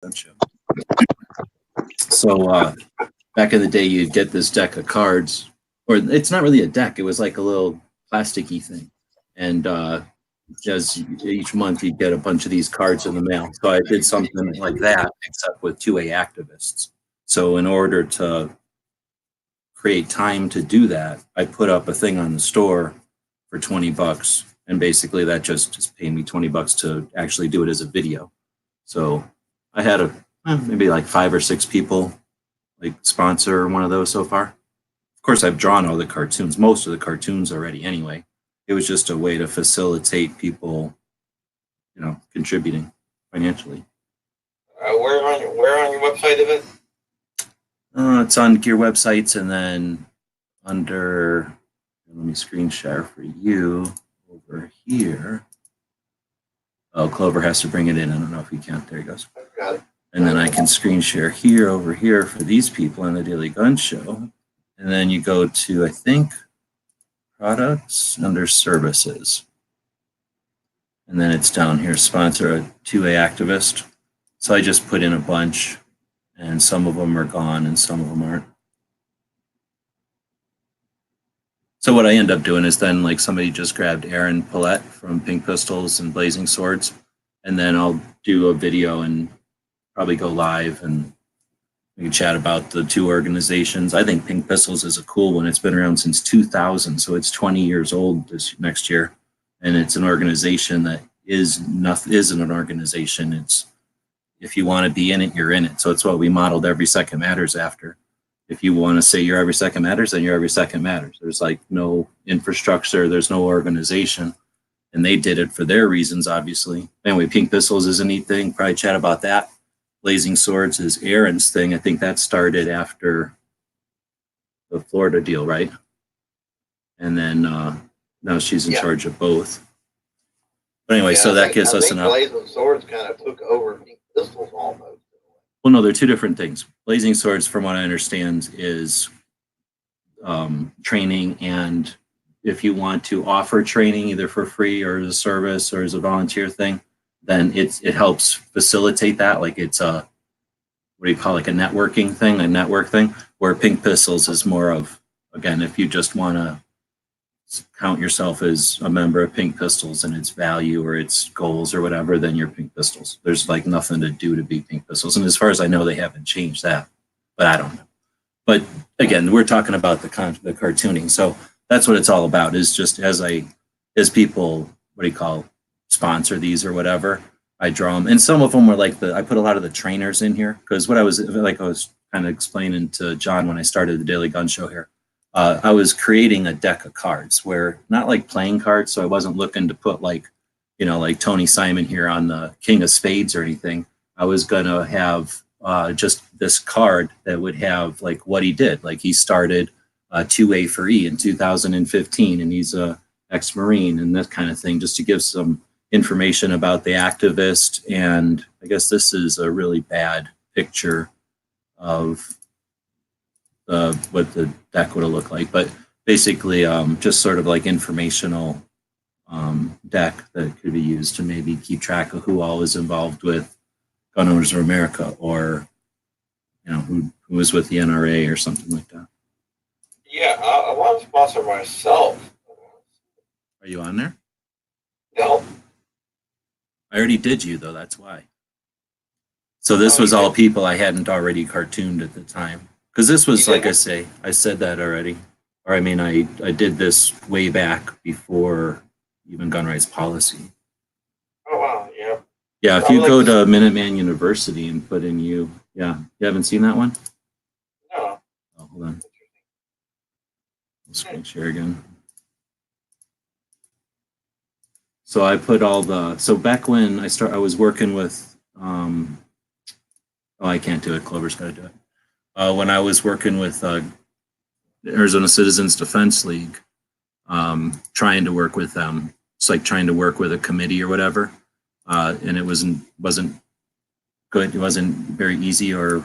Gun Show. So back in the day, you'd get this deck of cards, or it's not really a deck. It was like a little plasticky thing. And as each month, you'd get a bunch of these cards in the mail. So I did something like that, except with 2A activists. So in order to create time to do that, I put up a thing on the store for $20. And basically that just paid me $20 to actually do it as a video. So I had maybe like 5 or 6 people like sponsor one of those so far. Of course, I've drawn all the cartoons, most of the cartoons already anyway. It was just a way to facilitate people, contributing financially. Where on your website is it? It's on Gear websites, and then under, let me screen share for you over here. Oh, Clover has to bring it in. I don't know if he can. There he goes. Got it. And then I can screen share here over here for these people on the Daily Gun Show. And then you go to, I think, products under services. And then it's down here, sponsor a 2A activist. So I just put in a bunch, and some of them are gone and some of them aren't. So what I end up doing is then, like, somebody just grabbed Aaron Paulette from Pink Pistols and Blazing Swords, and then I'll do a video and probably go live and we can chat about the two organizations. I think Pink Pistols is a cool one. It's been around since 2000, so it's 20 years old this next year, and it's an organization that isn't an organization. It's, if you want to be in it, you're in it. So it's what we modeled Every Second Matters after. If you want to say your Every Second Matters, then your Every Second Matters. There's like no infrastructure, there's no organization, and they did it for their reasons, obviously. Anyway, Pink Pistols is a neat thing. Probably chat about that. Blazing Swords is Aaron's thing. I think that started after the Florida deal, right? And then now she's in charge of both. But anyway, so that gives us enough. Blazing Swords kind of took over Pink Pistols almost. Well, no, they're two different things. Blazing Swords, from what I understand, is training, and if you want to offer training either for free or as a service or as a volunteer thing, then it helps facilitate that. Like it's a, what do you call it, like a networking thing, a network thing, where Pink Pistols is more of, again, if you just want to count yourself as a member of Pink Pistols and its value or its goals or whatever, then you're Pink Pistols. There's like nothing to do to be Pink Pistols. And as far as I know, they haven't changed that, but I don't know. But again, we're talking about the cartooning. So that's what it's all about, is just as people, what do you call, sponsor these or whatever, I draw them. And some of them were like I put a lot of the trainers in here, because what I was kind of explaining to John when I started the Daily Gun Show here, I was creating a deck of cards where, not like playing cards, so I wasn't looking to put like Tony Simon here on the King of Spades or anything. I was gonna have just this card that would have like what he did. Like he started 2A for E in 2015, and he's a ex-Marine and that kind of thing, just to give some information about the activist. And I guess this is a really bad picture of what the deck would have looked like, but basically just sort of like informational deck that could be used to maybe keep track of who all is involved with Gun Owners of America, or who was with the NRA or something like that. Yeah, I want to sponsor myself. Are you on there? No. I already did you, though, that's why. So this was all people I hadn't already cartooned at the time. Because this was, like I say, I said that already. Or I mean, I did this way back before even gun rights policy. Oh, wow, yeah. Yeah, if you go to Minuteman University and put in you haven't seen that one? No. Oh, hold on. I'll screen share again. So I put so back when I was working with, I can't do it, Clover's got to do it. When I was working with Arizona Citizens Defense League, trying to work with them, it's like trying to work with a committee or whatever, and it wasn't good. It wasn't very easy, or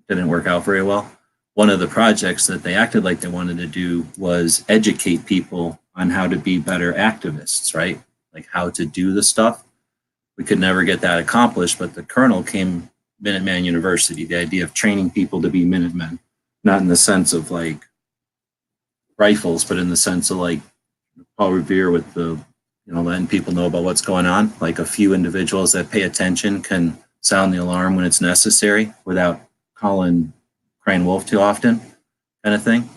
didn't work out very well. One of the projects that they acted like they wanted to do was educate people on how to be better activists, right? Like how to do the stuff. We could never get that accomplished, but the colonel came Minuteman University, the idea of training people to be Minutemen, not in the sense of like rifles, but in the sense of like Paul Revere with the, letting people know about what's going on. Like a few individuals that pay attention can sound the alarm when it's necessary without crying wolf too often, kind of thing.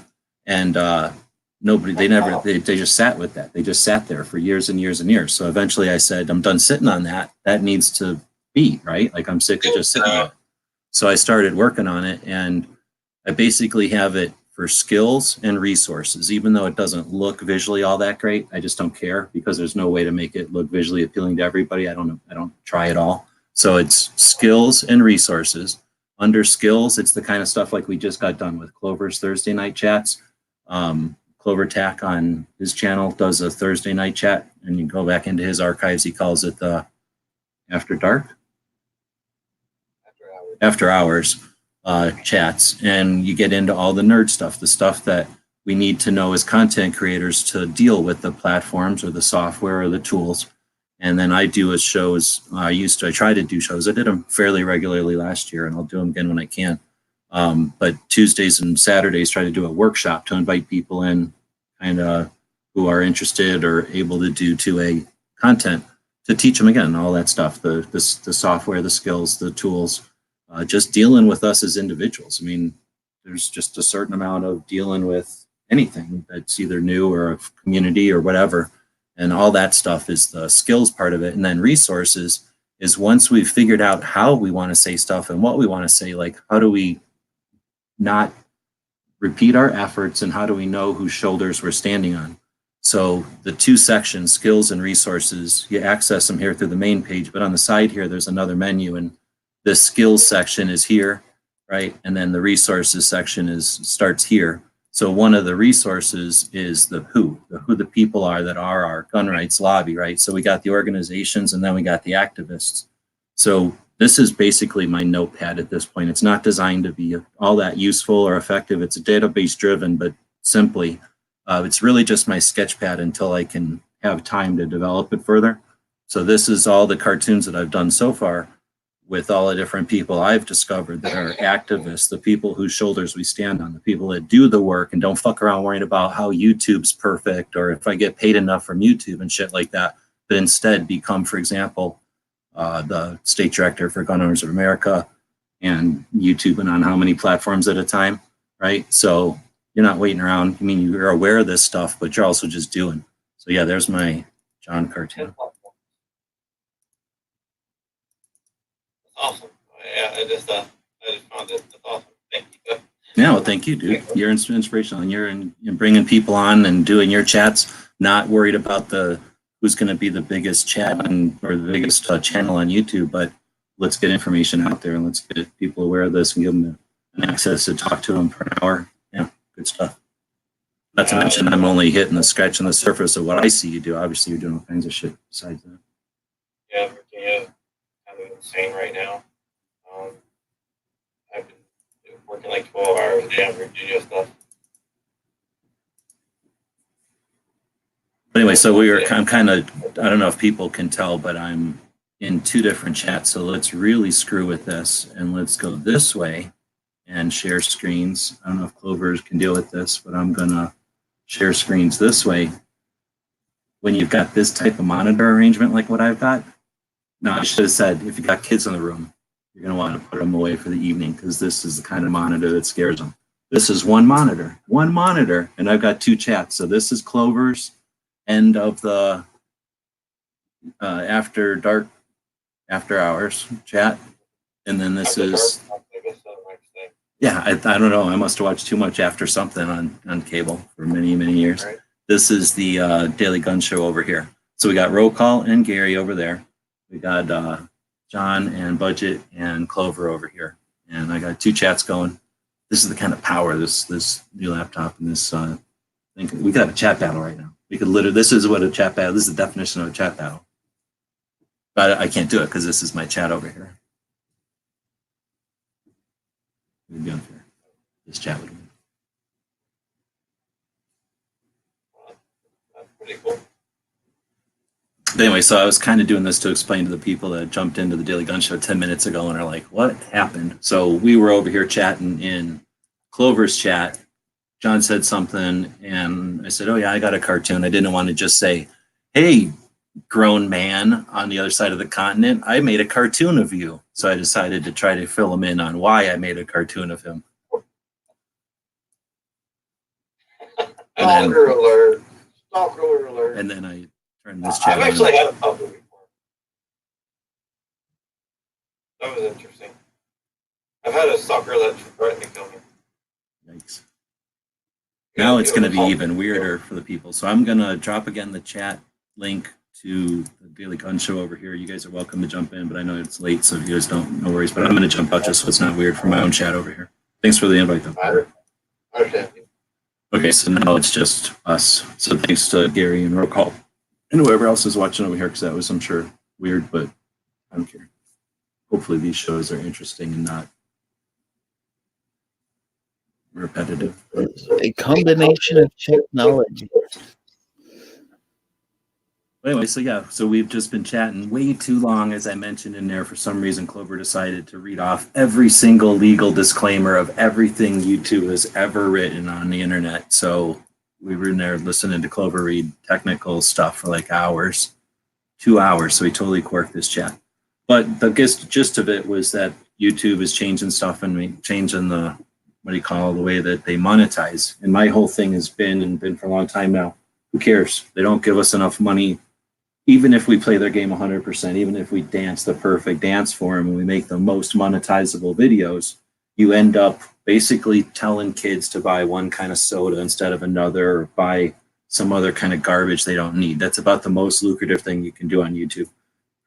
And they just sat with that. They just sat there for years and years and years. So eventually I said, I'm done sitting on that. That needs to be, right? Like I'm sick of just sitting on it. So I started working on it, and I basically have it for skills and resources. Even though it doesn't look visually all that great, I just don't care because there's no way to make it look visually appealing to everybody. I don't try at all. So it's skills and resources. Under skills, it's the kind of stuff like we just got done with Clover's Thursday night chats. Clover Tack on his channel does a Thursday night chat, and you go back into his archives. He calls it the After Dark, After Hours chats, and you get into all the nerd stuff, the stuff that we need to know as content creators to deal with the platforms or the software or the tools. And then I do shows. I try to do shows. I did them fairly regularly last year, and I'll do them again when I can. But Tuesdays and Saturdays, try to do a workshop to invite people in, kind of who are interested or able to do 2A content, to teach them again all that stuff, the software, the skills, the tools, just dealing with us as individuals. I mean, there's just a certain amount of dealing with anything that's either new or a community or whatever. And all that stuff is the skills part of it. And then resources is once we've figured out how we want to say stuff and what we want to say, like how do we not repeat our efforts and how do we know whose shoulders we're standing on? So the two sections, skills and resources, you access them here through the main page, but on the side here, there's another menu, and the skills section is here, right? And then the resources section starts here. So one of the resources is who the people are that are our gun rights lobby, right? So we got the organizations and then we got the activists. So this is basically my notepad at this point. It's not designed to be all that useful or effective. It's database driven, but simply, it's really just my sketch pad until I can have time to develop it further. So this is all the cartoons that I've done so far with all the different people I've discovered that are activists, the people whose shoulders we stand on, the people that do the work and don't fuck around worrying about how YouTube's perfect or if I get paid enough from YouTube and shit like that, but instead become, for example, the state director for Gun Owners of America and YouTubing on how many platforms at a time, right? So you're not waiting around. I mean, you're aware of this stuff, but you're also just doing. So yeah, there's my John cartoon. Awesome. Yeah, I just found it. That's awesome. Thank you. Yeah, well, thank you, dude. You're inspirational, and you're bringing people on and doing your chats, not worried about who's going to be the biggest chat or the biggest channel on YouTube, but let's get information out there and let's get people aware of this and give them an access to talk to them for an hour. Yeah, good stuff. Not to mention, I'm only scratching the surface of what I see you do. Obviously, you're doing all kinds of shit besides that. Yeah, Virginia, kind of insane right now. I've been working like 12 hours a day on Virginia stuff. But anyway, so I'm kind of, I don't know if people can tell, but I'm in two different chats. So let's really screw with this and let's go this way and share screens. I don't know if Clover can deal with this, but I'm going to share screens this way. When you've got this type of monitor arrangement like what I've got, no, I should have said, if you got kids in the room, you're going to want to put them away for the evening because this is the kind of monitor that scares them. This is one monitor, and I've got two chats. So this is Clover's end of the after dark, after hours chat. And then this is, yeah, I don't know. I must have watched too much After Something on cable for many, many years. Right. This is the Daily Gun Show over here. So we got Roll Call and Gary over there. We got John and Budget and Clover over here. And I got two chats going. This is the kind of power this new laptop and this thing. We could have a chat battle right now. We could literally, this is what a chat battle, this is the definition of a chat battle. But I can't do it because this is my chat over here. It would be unfair. This chat would be. That's pretty cool. Anyway, so I was kind of doing this to explain to the people that jumped into the Daily Gun Show 10 minutes ago and are like, what happened? So we were over here chatting in Clover's chat. John said something, and I said, oh, yeah, I got a cartoon. I didn't want to just say, hey, grown man on the other side of the continent, I made a cartoon of you. So I decided to try to fill him in on why I made a cartoon of him. Stalker alert. Stalker alert. And then I turned this chat I've actually had a puppy before. That was interesting. I've had a stalker that threatened to kill me. Yikes. Now it's going to be even weirder for the people. So I'm going to drop again the chat link to the Daily Gun Show over here. You guys are welcome to jump in, but I know it's late, so if you guys don't, no worries. But I'm going to jump out just so it's not weird for my own chat over here. Thanks for the invite, though. Okay, so now it's just us. So thanks to Gary and Roll and whoever else is watching over here, because that was, I'm sure, weird, but I don't care. Hopefully these shows are interesting and not repetitive. A combination of technology. Anyway, so yeah, so we've just been chatting way too long, as I mentioned in there. For some reason, Clover decided to read off every single legal disclaimer of everything YouTube has ever written on the internet. So we were in there listening to Clover read technical stuff for like hours, 2 hours. So we totally quirked this chat. But the gist of it was that YouTube is changing stuff and changing the, what do you call it, the way that they monetize. And my whole thing has been for a long time now, who cares? They don't give us enough money. Even if we play their game 100%, even if we dance the perfect dance for them and we make the most monetizable videos, you end up basically telling kids to buy one kind of soda instead of another, or buy some other kind of garbage they don't need. That's about the most lucrative thing you can do on YouTube.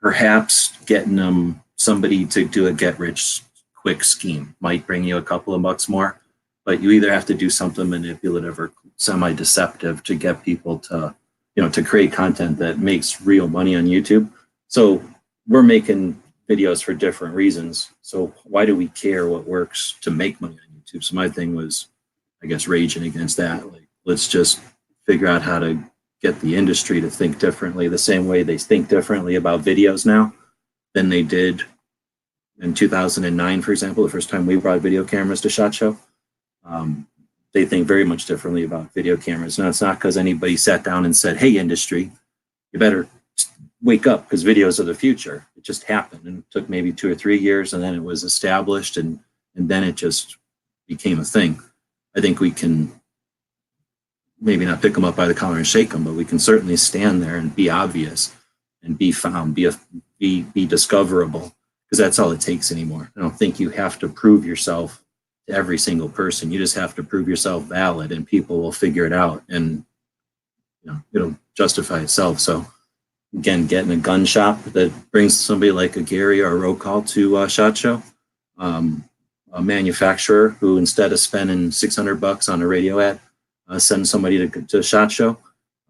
Perhaps getting them somebody to do a get rich quick scheme might bring you a couple of bucks more, but you either have to do something manipulative or semi-deceptive to get people to, to create content that makes real money on YouTube. So we're making videos for different reasons. So why do we care what works to make money on YouTube? So my thing was, I guess, raging against that. Like, let's just figure out how to get the industry to think differently, the same way they think differently about videos now than they did in 2009, for example, the first time we brought video cameras to SHOT Show. They think very much differently about video cameras. Now, it's not because anybody sat down and said, hey, industry, you better wake up because videos are the future. It just happened, and it took maybe 2 or 3 years, and then it was established, and then it just became a thing. I think we can maybe not pick them up by the collar and shake them, but we can certainly stand there and be obvious and be found, be discoverable, because that's all it takes anymore. I don't think you have to prove yourself to every single person. You just have to prove yourself valid, and people will figure it out, and it'll justify itself. So again, getting a gun shop that brings somebody like a Gary or a roll call to SHOT Show, a manufacturer who, instead of spending $600 on a radio ad, send somebody to SHOT Show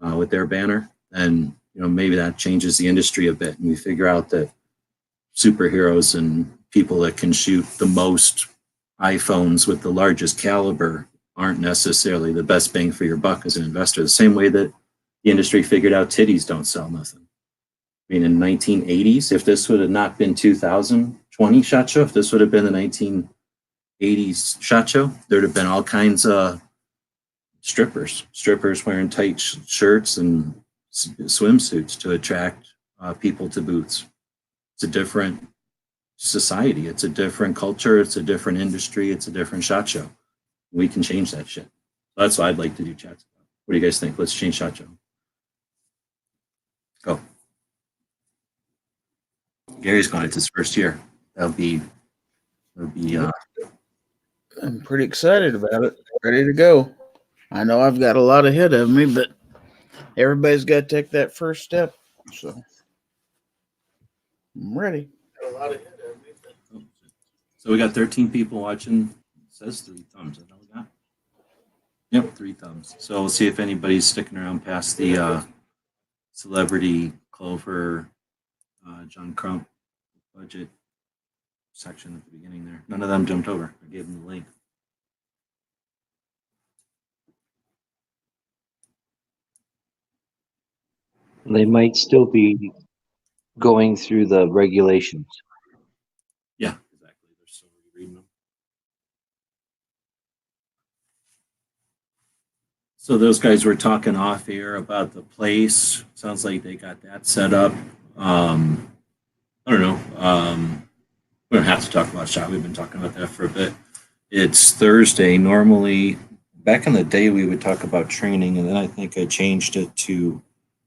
with their banner, and maybe that changes the industry a bit, and we figure out that superheroes and people that can shoot the most iPhones with the largest caliber aren't necessarily the best bang for your buck as an investor. The same way that the industry figured out titties don't sell nothing. I mean, in 1980s, if this would have not been 2020 SHOT Show, if this would have been the 1980s SHOT Show, there'd have been all kinds of strippers wearing tight shirts and swimsuits to attract people to booths. It's a different society. It's a different culture. It's a different industry. It's a different SHOT Show. We can change that shit. That's what I'd like to do chats about. What do you guys think? Let's change SHOT Show. Go. Gary's going. It's his first year. That'll be. I'm pretty excited about it. Ready to go. I know I've got a lot ahead of me, but everybody's got to take that first step. So I'm ready. Got a lot ahead of me. So we got 13 people watching. It says 3 thumbs. Is that what we got? Yep, 3 thumbs. So we'll see if anybody's sticking around past the celebrity Clover, John Crump budget section at the beginning there. None of them jumped over. I gave them the link. They might still be going through the regulations. Yeah, exactly. They're still reading them. So those guys were talking off air about the place. Sounds like they got that set up. I don't know. We don't have to talk about shop. We've been talking about that for a bit. It's Thursday. Normally, back in the day, we would talk about training, and then I think I changed it to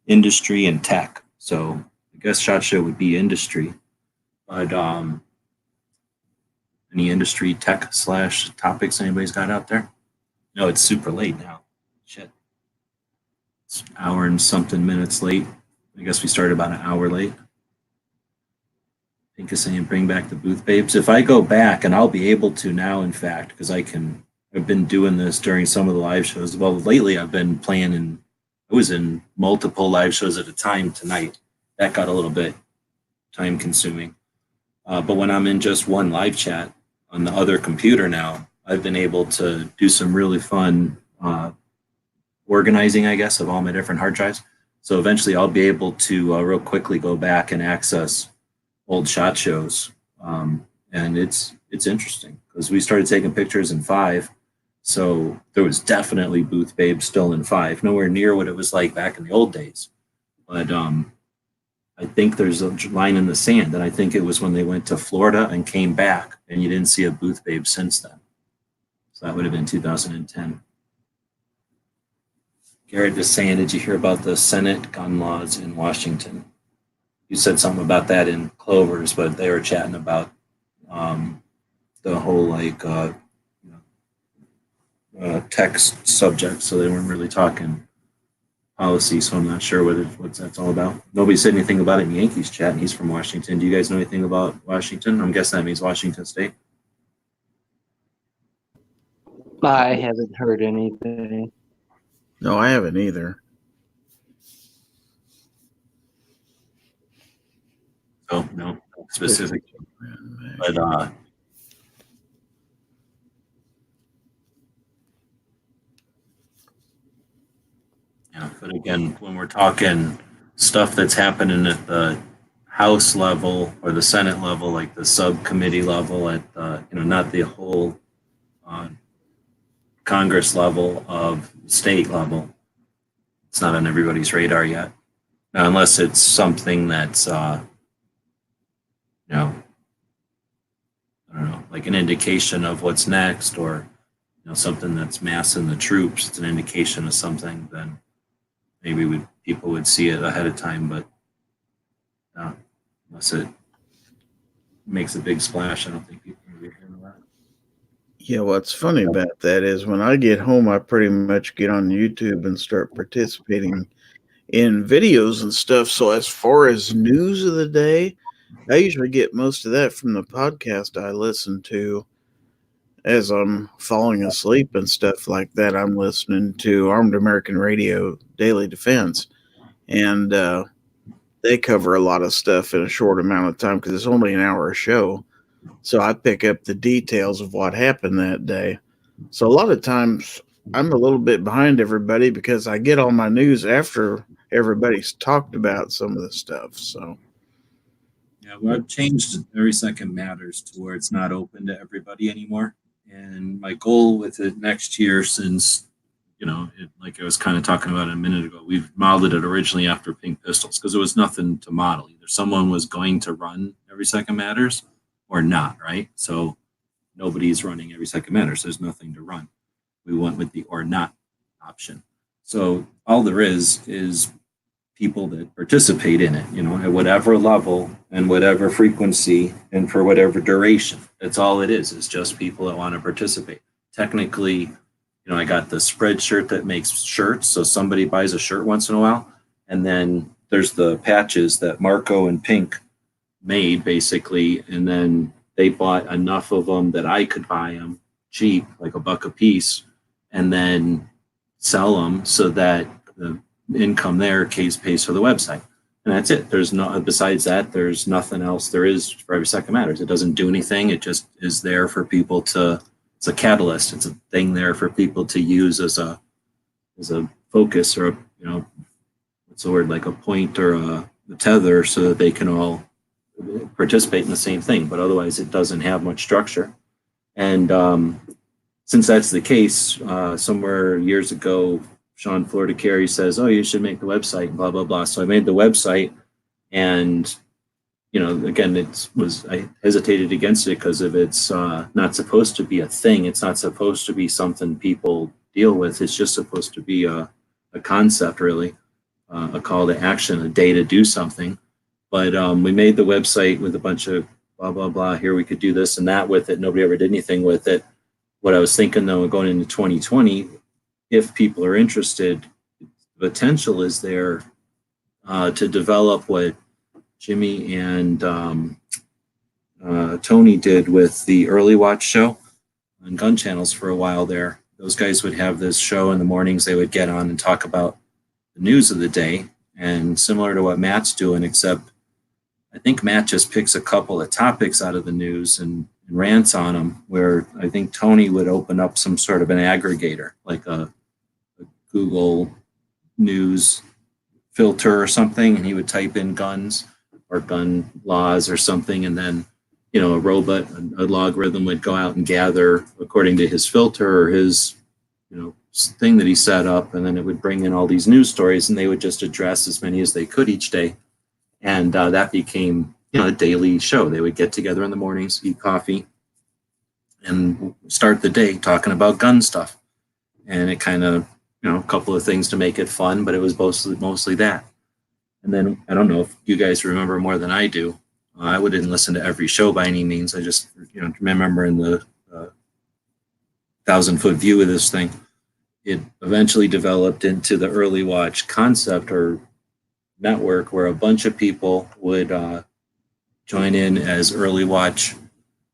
industry and tech. So I guess SHOT Show would be industry, but any industry tech / topics anybody's got out there? No, it's super late now. Shit, it's an hour and something minutes late. I guess we started about an hour late. Think of saying bring back the booth babes. If I go back, and I'll be able to now, in fact, because I've been doing this during some of the live shows. Well, lately I've been playing I was in multiple live shows at a time tonight. That got a little bit time consuming. But when I'm in just one live chat on the other computer now, I've been able to do some really fun organizing, I guess, of all my different hard drives. So eventually I'll be able to real quickly go back and access old SHOT shows. And it's interesting because we started taking pictures in 5. So there was definitely booth babes still in 5, nowhere near what it was like back in the old days. But I think there's a line in the sand, and I think it was when they went to Florida and came back, and you didn't see a booth babe since then. So that would have been 2010. Garrett just saying, did you hear about the Senate gun laws in Washington? You said something about that in Clover's, but they were chatting about the whole text subject, so they weren't really talking policy. So I'm not sure what that's all about. Nobody said anything about it in Yankees chat, and he's from Washington. Do you guys know anything about Washington? I'm guessing that means Washington State. I haven't heard anything. No, I haven't either. Oh, no, specific. But yeah, but again, when we're talking stuff that's happening at the House level or the Senate level, like the subcommittee level, at the, not the whole Congress level of state level, it's not on everybody's radar yet. Now, unless it's something that's, I don't know, like an indication of what's next, or something that's massing the troops. It's an indication of something. Then maybe people would see it ahead of time, but unless it makes a big splash, I don't think people are going to be hearing about it. Yeah, what's funny about that is when I get home, I pretty much get on YouTube and start participating in videos and stuff. So as far as news of the day, I usually get most of that from the podcast I listen to as I'm falling asleep and stuff like that. I'm listening to Armed American Radio Daily Defense, and they cover a lot of stuff in a short amount of time because it's only an hour a show. So I pick up the details of what happened that day. So a lot of times I'm a little bit behind everybody because I get all my news after everybody's talked about some of the stuff. So yeah, well, I've changed Every Second Matters to where it's not open to everybody anymore. And my goal with it next year, since like I was kind of talking about a minute ago, we've modeled it originally after Pink Pistols because there was nothing to model. Either someone was going to run Every Second Matters or not, right? So nobody's running Every Second Matters. There's nothing to run. We went with the or not option. So all there is people that participate in it, at whatever level and whatever frequency and for whatever duration. That's all it is. It's just people that want to participate. Technically, I got the spread shirt that makes shirts. So somebody buys a shirt once in a while. And then there's the patches that Marco and Pink made, basically. And then they bought enough of them that I could buy them cheap, like $1 a piece, and then sell them so that the income there pays for the website. And that's it. There's no, besides that, there's nothing else there is for Every Second Matters. It doesn't do anything. It just is there for people to, it's a catalyst. It's a thing there for people to use as a focus, or, what's what's the word, like a point or a tether so that they can all participate in the same thing. But otherwise, it doesn't have much structure. And since that's the case, somewhere years ago, Sean Florida Carey says, "Oh, you should make the website," blah blah blah. So I made the website, and again, I hesitated against it because of it's not supposed to be a thing. It's not supposed to be something people deal with. It's just supposed to be a concept, really, a call to action, a day to do something. But we made the website with a bunch of blah blah blah. Here we could do this and that with it. Nobody ever did anything with it. What I was thinking though, going into 2020, if people are interested, the potential is there to develop what Jimmy and Tony did with the Early Watch show on gun channels for a while there. Those guys would have this show in the mornings. They would get on and talk about the news of the day, and similar to what Matt's doing, except I think Matt just picks a couple of topics out of the news and rants on them, where I think Tony would open up some sort of an aggregator, like a Google News filter or something, and he would type in guns or gun laws or something, and then a logarithm would go out and gather according to his filter or his thing that he set up, and then it would bring in all these news stories, and they would just address as many as they could each day. And that became a daily show. They would get together in the mornings, eat coffee, and start the day talking about gun stuff. And it kind of a couple of things to make it fun, but it was mostly that. And then I don't know if you guys remember more than I do. I wouldn't listen to every show by any means. I just remember in the 1,000-foot view of this thing, it eventually developed into the Early Watch concept or network, where a bunch of people would join in as Early Watch,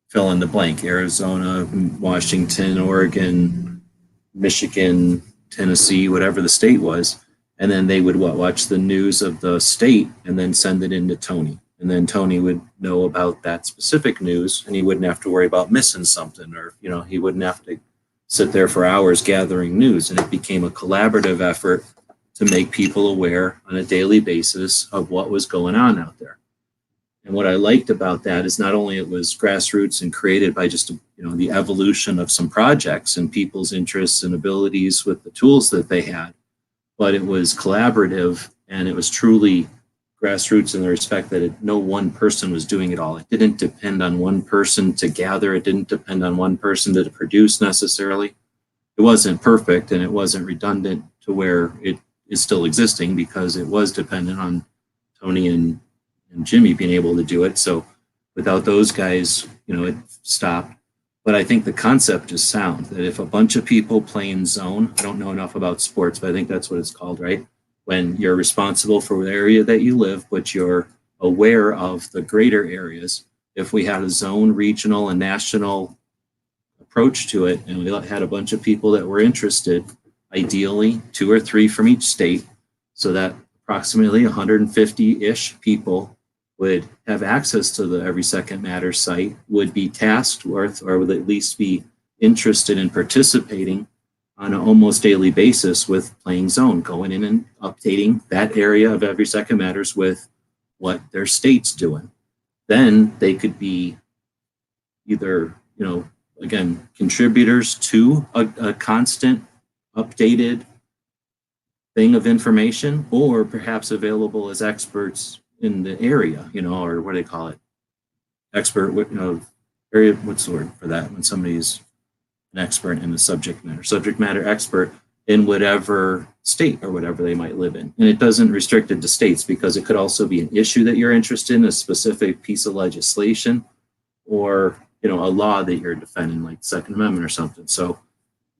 fill in the blank, Arizona, Washington, Oregon, Michigan, Tennessee, whatever the state was. And then they would watch the news of the state and then send it into Tony. And then Tony would know about that specific news, and he wouldn't have to worry about missing something, or, he wouldn't have to sit there for hours gathering news. And it became a collaborative effort to make people aware on a daily basis of what was going on out there. And what I liked about that is not only it was grassroots and created by just the evolution of some projects and people's interests and abilities with the tools that they had, but it was collaborative, and it was truly grassroots in the respect that no one person was doing it all. It didn't depend on one person to gather. It didn't depend on one person to produce necessarily. It wasn't perfect, and it wasn't redundant to where it is still existing, because it was dependent on Tony and Jimmy being able to do it. So without those guys, it stopped. But I think the concept is sound, that if a bunch of people playing zone, I don't know enough about sports, but I think that's what it's called, right? When you're responsible for the area that you live, but you're aware of the greater areas. If we had a zone, regional, and national approach to it, and we had a bunch of people that were interested, ideally 2 or 3 from each state, so that approximately 150-ish people would have access to the Every Second Matters site, would be tasked with, or would at least be interested in participating on an almost daily basis with playing zone, going in and updating that area of Every Second Matters with what their state's doing. Then they could be either, again, contributors to a constant updated thing of information, or perhaps available as experts in the area, or what do they call it? Expert, area, what's the word for that? When somebody's an expert in the subject matter expert in whatever state or whatever they might live in. And it doesn't restrict it to states, because it could also be an issue that you're interested in, a specific piece of legislation, or, a law that you're defending, like the Second Amendment or something. So,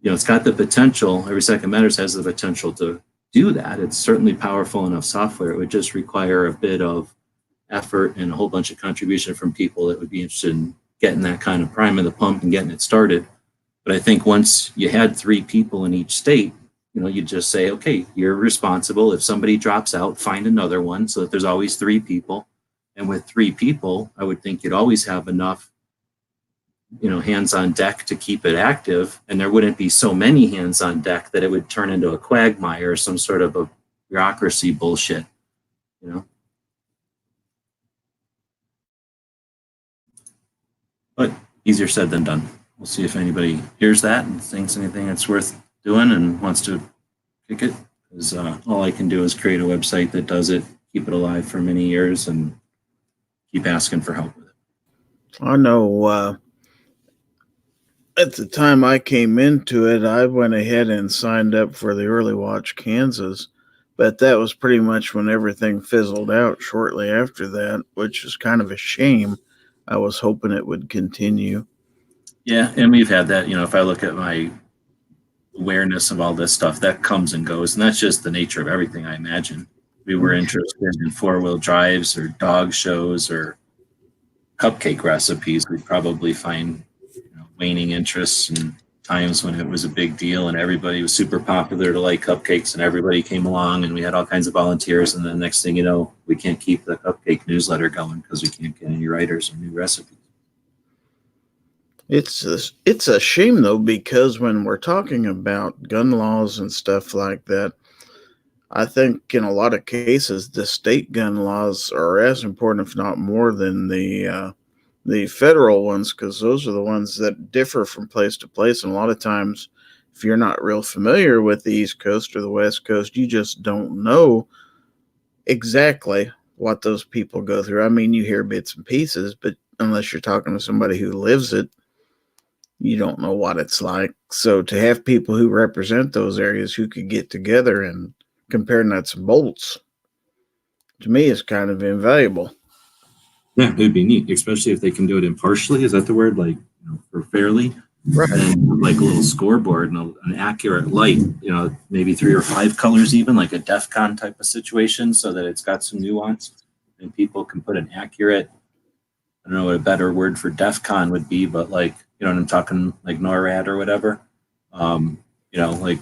it's got the potential, Every Second Matters has the potential to do that. It's certainly powerful enough software. It would just require a bit of effort and a whole bunch of contribution from people that would be interested in getting that kind of prime of the pump and getting it started. But I think once you had 3 people in each state, you just say, okay, you're responsible. If somebody drops out, find another one, so that there's always 3 people. And with 3 people, I would think you'd always have enough, hands on deck to keep it active. And there wouldn't be so many hands on deck that it would turn into a quagmire or some sort of a bureaucracy bullshit, you know. But easier said than done. We'll see if anybody hears that and thinks anything that's worth doing and wants to kick it. Because all I can do is create a website that does it, keep it alive for many years, and keep asking for help with it. I know at the time I came into it, I went ahead and signed up for the Early Watch Kansas, but that was pretty much when everything fizzled out shortly after that, which is kind of a shame. I was hoping it would continue. Yeah, and we've had that. You know, if I look at my awareness of all this stuff, that comes and goes, and that's just the nature of everything. I imagine we were interested in 4-wheel drives or dog shows or cupcake recipes. We'd probably find waning interests and times when it was a big deal and everybody was super popular to like cupcakes and everybody came along and we had all kinds of volunteers, and then next thing you know, we can't keep the cupcake newsletter going because we can't get any writers or new recipes. It's a shame though, because when we're talking about gun laws and stuff like that, I think in a lot of cases the state gun laws are as important, if not more, than the federal ones, because those are the ones that differ from place to place. And a lot of times, if you're not real familiar with the East Coast or the West Coast, you just don't know exactly what those people go through. I mean, you hear bits and pieces, but unless you're talking to somebody who lives it, you don't know what it's like. So to have people who represent those areas who could get together and compare nuts and bolts, to me, is kind of invaluable. Yeah, it'd be neat, especially if they can do it impartially. Is that the word? Like, or fairly? Right. And like a little scoreboard and an accurate light, maybe 3 or 5 colors, even like a DEF CON type of situation, so that it's got some nuance and people can put an accurate, I don't know what a better word for DEF CON would be, but like, what I'm talking, like NORAD or whatever, like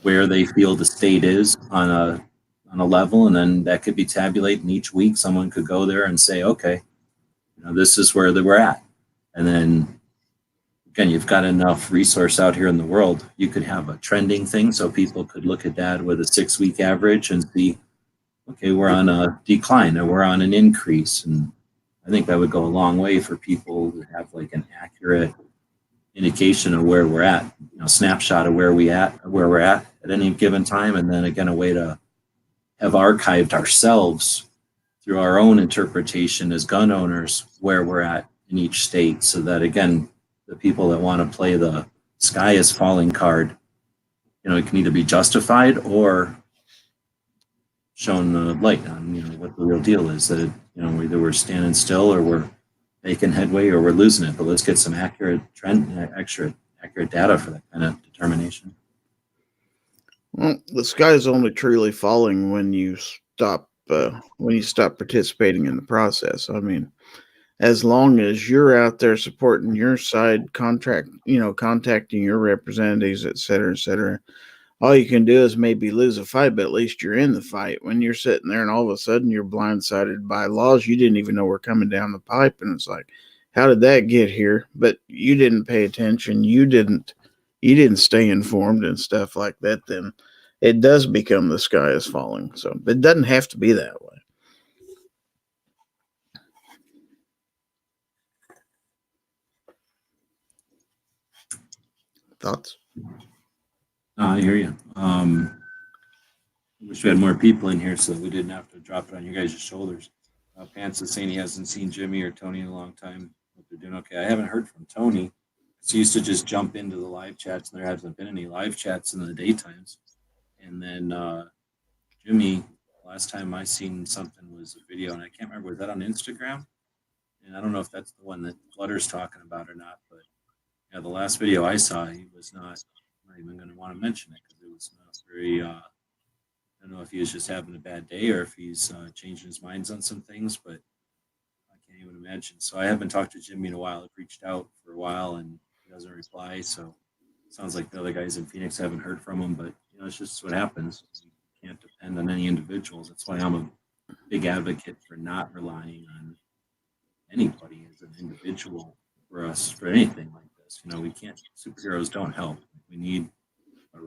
where they feel the state is on a level, and then that could be tabulated, and each week someone could go there and say, okay, this is where we're at. And then again, you've got enough resource out here in the world. You could have a trending thing so people could look at that with a 6-week average and see, okay, we're on a decline or we're on an increase. And I think that would go a long way for people to have like an accurate indication of where we're at, snapshot of where we're at any given time. And then again, a way to have archived ourselves through our own interpretation as gun owners where we're at in each state, so that again, the people that want to play the sky is falling card, it can either be justified or shown the light on, what the real deal is, that either we're standing still or we're making headway or we're losing it. But let's get some accurate data for that kind of determination. Well, the sky is only truly falling when you stop participating in the process. I mean, as long as you're out there supporting your side, contacting your representatives, et cetera, all you can do is maybe lose a fight, but at least you're in the fight. When you're sitting there and all of a sudden you're blindsided by laws you didn't even know were coming down the pipe, and it's like, how did that get here? But you didn't pay attention. You didn't stay informed and stuff like that. Then it does become the sky is falling. So it doesn't have to be that way. Thoughts? I hear you. I wish we had more people in here so that we didn't have to drop it on you guys' shoulders. Pants is saying he hasn't seen Jimmy or Tony in a long time. Hope they're doing okay. I haven't heard from Tony. He used to just jump into the live chats, and there hasn't been any live chats in the daytimes. And then Jimmy, last time I seen something was a video, and I can't remember, was that on Instagram? And I don't know if that's the one that Flutter's talking about or not, but yeah, the last video I saw, he was not even going to want to mention it because it was not very, I don't know if he was just having a bad day or if he's changing his minds on some things, but I can't even imagine. So I haven't talked to Jimmy in a while. I've reached out for a while and he doesn't reply. So it sounds like the other guys in Phoenix haven't heard from him, but it's just what happens. You can't depend on any individuals. That's why I'm a big advocate for not relying on anybody as an individual for us for anything like this. We can't. Superheroes don't help. We need a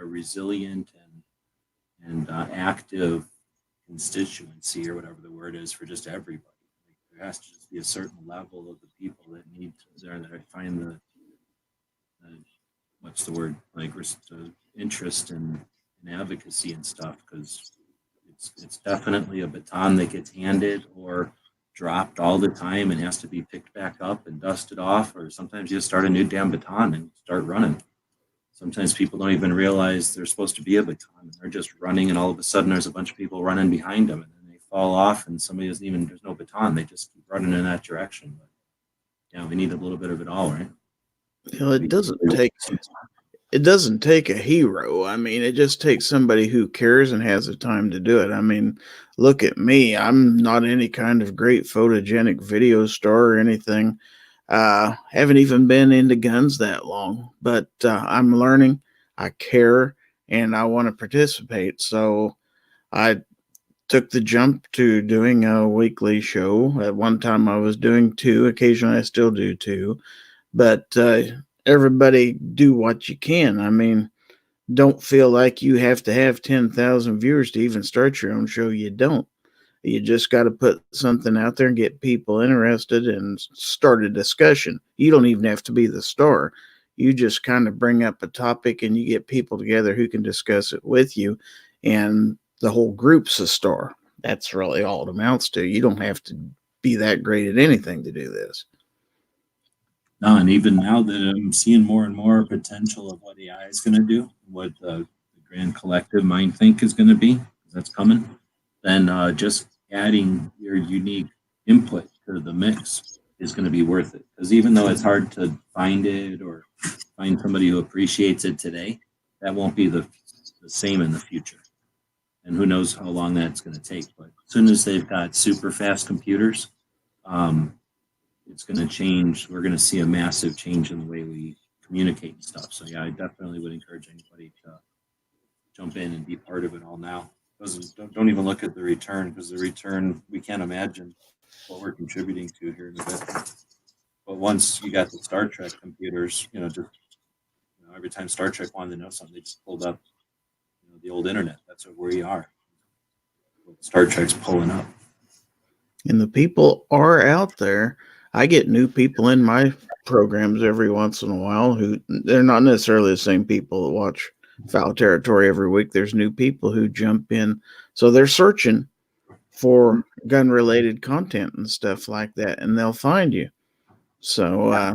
resilient and and active constituency, or whatever the word is, for just everybody. Like, there has to just be a certain level of the people that need to there, that I find the what's the word, like interest in advocacy and stuff, because it's definitely a baton that gets handed or dropped all the time and has to be picked back up and dusted off, or sometimes you just start a new damn baton and start running. Sometimes people don't even realize there's supposed to be a baton. They're just running, and all of a sudden there's a bunch of people running behind them, and then they fall off, and somebody doesn't even, there's no baton. They just keep running in that direction. But yeah, we need a little bit of it all, right? You know, it doesn't take a hero. I mean, it just takes somebody who cares and has the time to do it. I mean, look at me. I'm not any kind of great photogenic video star or anything. Haven't even been into guns that long, but I'm learning. I care, and I want to participate. So I took the jump to doing a weekly show. At one time, I was doing two. Occasionally, I still do two. But everybody do what you can. I mean, don't feel like you have to have 10,000 viewers to even start your own show. You don't. You just got to put something out there and get people interested and start a discussion. You don't even have to be the star. You just kind of bring up a topic and you get people together who can discuss it with you, and the whole group's a star. That's really all it amounts to. You don't have to be that great at anything to do this. No, and even now that I'm seeing more and more potential of what AI is going to do, what the grand collective mind think is going to be, that's coming, then just adding your unique input to the mix is going to be worth it. Because even though it's hard to find it or find somebody who appreciates it today, that won't be the same in the future. And who knows how long that's going to take. But as soon as they've got super fast computers, it's going to change. We're going to see a massive change in the way we communicate and stuff. So yeah, I definitely would encourage anybody to jump in and be part of it all now. Don't even look at the return, because the return, we can't imagine what we're contributing to here in a bit. But once you got the Star Trek computers, every time Star Trek wanted to know something, they just pulled up the old internet. That's where we are. Star Trek's pulling up. And the people are out there. I get new people in my programs every once in a while who, they're not necessarily the same people that watch Foul Territory every week. There's new people who jump in. So they're searching for gun related content and stuff like that, and they'll find you. So I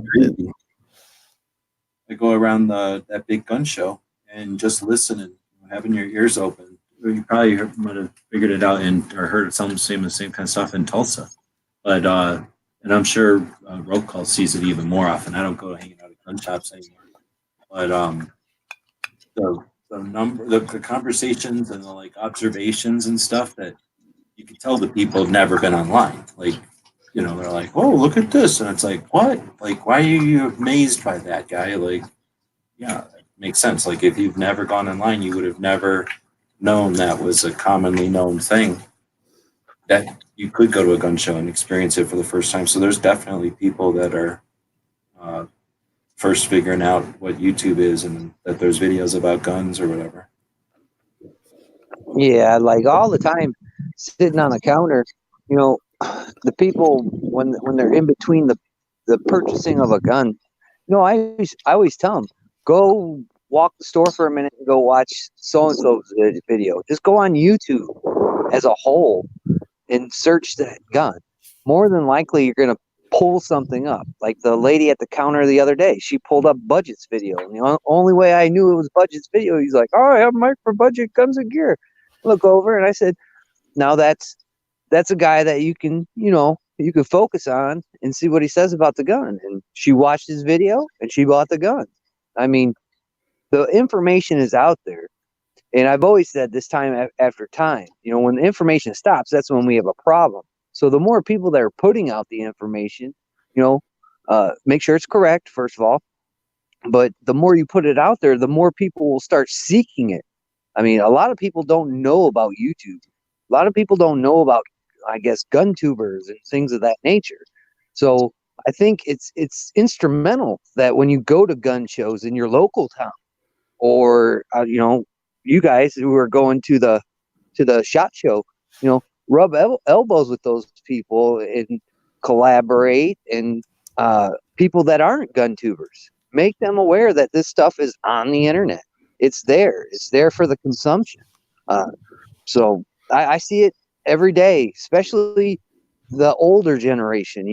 go around that big gun show and just listening, having your ears open. You probably might have figured it out or heard the same kind of stuff in Tulsa. But and I'm sure Roll Call sees it even more often. I don't go hanging out at gun shops anymore. But the conversations and the observations and stuff, that you can tell the people have never been online. They're like, oh, look at this. And it's like, what? Why are you amazed by that, guy? Yeah, it makes sense. If you've never gone online, you would have never known that was a commonly known thing, that you could go to a gun show and experience it for the first time. So there's definitely people that are first figuring out what YouTube is, and that there's videos about guns or whatever. Yeah, all the time sitting on a counter, the people when they're in between the purchasing of a gun, I always tell them, go walk the store for a minute and go watch so-and-so's video. Just go on YouTube as a whole and search that gun. More than likely, you're going to pull something up. Like the lady at the counter the other day, she pulled up Budget's video. And the only way I knew it was Budget's video, he's like, oh, I have Mike for Budget Guns and Gear. Look over, and I said, now that's a guy that you can focus on and see what he says about the gun. And she watched his video and she bought the gun. I mean, the information is out there. And I've always said this time after time, when the information stops, that's when we have a problem. So the more people that are putting out the information, make sure it's correct, first of all. But the more you put it out there, the more people will start seeking it. I mean, a lot of people don't know about YouTube. A lot of people don't know about, I guess, gun tubers and things of that nature. So I think it's instrumental that when you go to gun shows in your local town, or you guys who are going to the SHOT Show, rub elbows with those people and collaborate, and people that aren't gun tubers. Make them aware that this stuff is on the internet. It's there. It's there for the consumption. So I see it every day, especially the older generation.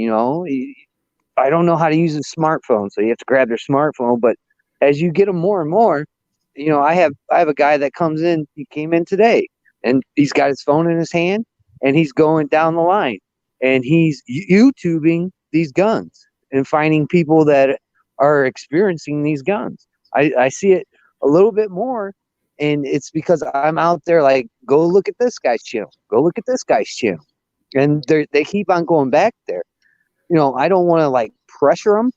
I don't know how to use a smartphone, so you have to grab their smartphone. But as you get them more and more, I have a guy that comes in. He came in today, and he's got his phone in his hand, and he's going down the line, and he's YouTubing these guns and finding people that are experiencing these guns. I see it a little bit more, and it's because I'm out there like, go look at this guy's channel, go look at this guy's channel, and they keep on going back there. I don't want to like pressure them,